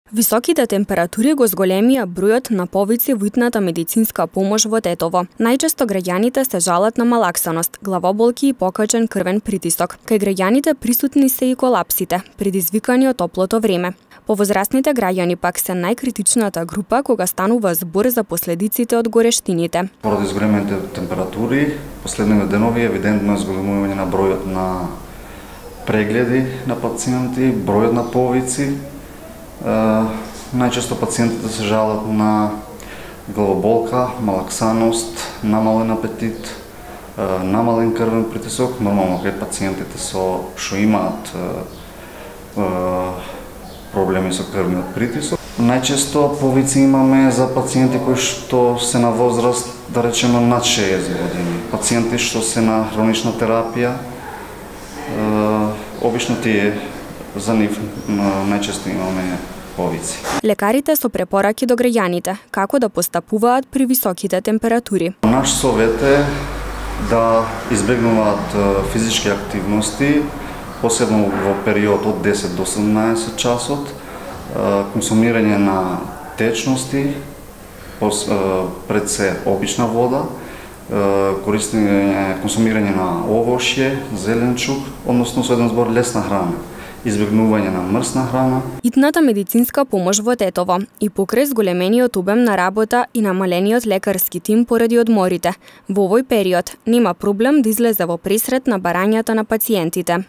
Високите температури го зголемија бројот на повици во итната медицинска помош во Тетово. Најчесто граѓаните се жалат на малаксаност, главоболки и покачен крвен притисок. Кај граѓаните присутни се и колапсите, предизвикани од топлото време. Повозрастните граѓани пак се најкритичната група кога станува збор за последиците од горештините. Поради зголемените температури, последниве денови евидентно е зголемување на бројот на прегледи на пациенти, бројот на повици. Најчесто пациентите се жалат на главоболка, малаксаност, намален апетит, намален крвен притисок. Нормално кај пациентите што имаат проблеми со крвниот притисок. Најчесто повици имаме за пациенти кои што се на возраст, да речеме, над 60 години. Пациенти што се на хронична терапија, обично тие за нив најчесто имаме повици. Лекарите со препораки до граѓаните како да постапуваат при високите температури. Наш совет е да избегнуваат физички активности, посебно во период од 10 до 17 часот, консумирање на течности, пред се обична вода, консумирање на овошје, зеленчук, односно со еден збор лесна храна, избегнување на мрсна храна. Итната медицинска помош во Тетово и покрај зголемениот обем на работа и намалениот лекарски тим поради одморите, во овој период нема проблем да излезе во пресрет на барањата на пациентите.